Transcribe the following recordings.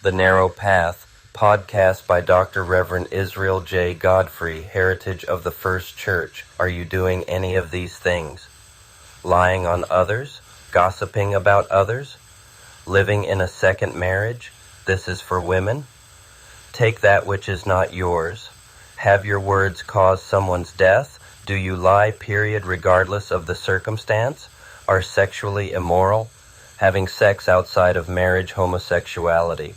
The Narrow Path, podcast by Dr. Reverend Israel J. Godfrey, Heritage of the First Church. Are you doing any of these things? Lying on others? Gossiping about others? Living in a second marriage? This is for women. Take that which is not yours. Have your words cause someone's death? Do you lie, period, regardless of the circumstance? Are sexually immoral? Having sex outside of marriage, homosexuality.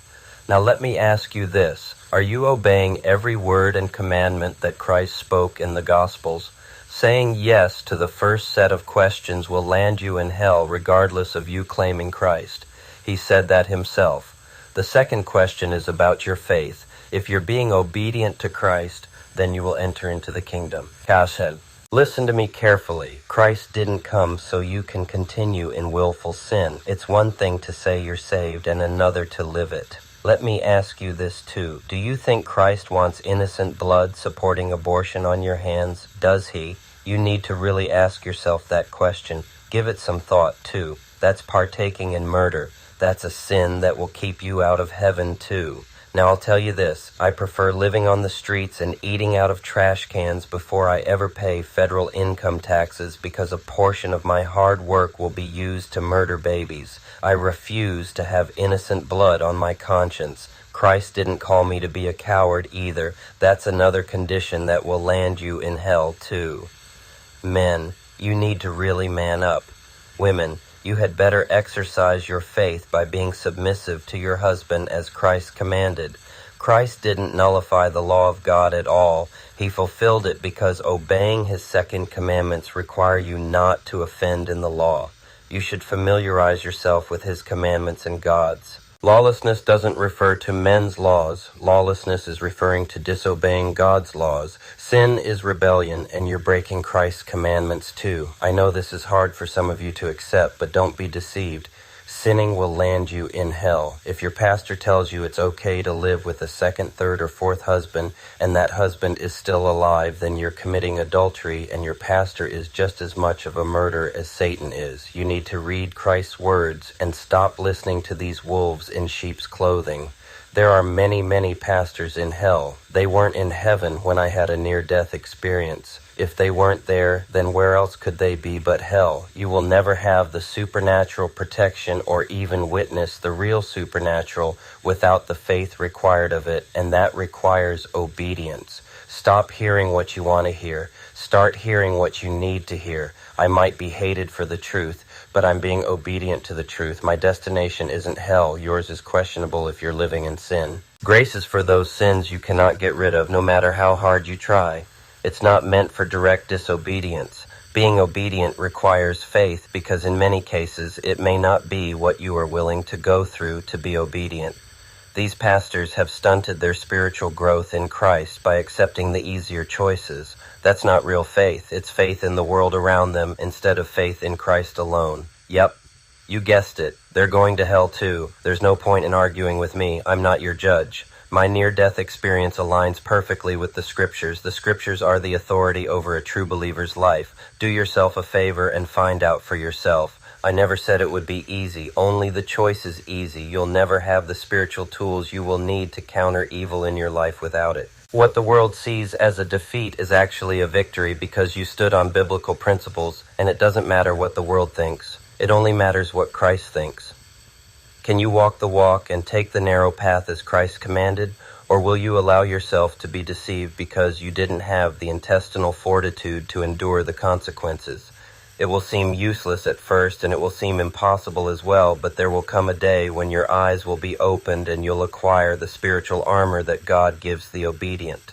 Now let me ask you this. Are you obeying every word and commandment that Christ spoke in the Gospels? Saying yes to the first set of questions will land you in hell regardless of you claiming Christ. He said that himself. The second question is about your faith. If you're being obedient to Christ, then you will enter into the kingdom. Kashed. Listen to me carefully. Christ didn't come so you can continue in willful sin. It's one thing to say you're saved and another to live it. Let me ask you this too. Do you think Christ wants innocent blood supporting abortion on your hands? Does he? You need to really ask yourself that question. Give it some thought too. That's partaking in murder. That's a sin that will keep you out of heaven too. Now I'll tell you this, I prefer living on the streets and eating out of trash cans before I ever pay federal income taxes because a portion of my hard work will be used to murder babies. I refuse to have innocent blood on my conscience. Christ didn't call me to be a coward either. That's another condition that will land you in hell too. Men, you need to really man up. Women, you had better exercise your faith by being submissive to your husband as Christ commanded. Christ didn't nullify the law of God at all. He fulfilled it because obeying his second commandments require you not to offend in the law. You should familiarize yourself with his commandments and God's. Lawlessness doesn't refer to men's laws. Lawlessness is referring to disobeying God's laws. Sin is rebellion, and you're breaking Christ's commandments too. I know this is hard for some of you to accept, but don't be deceived. Sinning will land you in hell. If your pastor tells you it's okay to live with a second, third, or fourth husband, and that husband is still alive, then you're committing adultery, and your pastor is just as much of a murderer as Satan is. You need to read Christ's words and stop listening to these wolves in sheep's clothing. There are many, many pastors in hell. They weren't in heaven when I had a near-death experience. If they weren't there, then where else could they be but hell? You will never have the supernatural protection or even witness the real supernatural without the faith required of it, and that requires obedience. Stop hearing what you want to hear. Start hearing what you need to hear. I might be hated for the truth, but I'm being obedient to the truth. My destination isn't hell. Yours is questionable if you're living in sin. Grace is for those sins you cannot get rid of, no matter how hard you try. It's not meant for direct disobedience. Being obedient requires faith because in many cases it may not be what you are willing to go through to be obedient. These pastors have stunted their spiritual growth in Christ by accepting the easier choices. That's not real faith. It's faith in the world around them instead of faith in Christ alone. Yep, you guessed it. They're going to hell too. There's no point in arguing with me. I'm not your judge. My near-death experience aligns perfectly with the Scriptures. The Scriptures are the authority over a true believer's life. Do yourself a favor and find out for yourself. I never said it would be easy. Only the choice is easy. You'll never have the spiritual tools you will need to counter evil in your life without it. What the world sees as a defeat is actually a victory because you stood on biblical principles, and it doesn't matter what the world thinks. It only matters what Christ thinks. Can you walk the walk and take the narrow path as Christ commanded, or will you allow yourself to be deceived because you didn't have the intestinal fortitude to endure the consequences? It will seem useless at first, and it will seem impossible as well, but there will come a day when your eyes will be opened and you'll acquire the spiritual armor that God gives the obedient.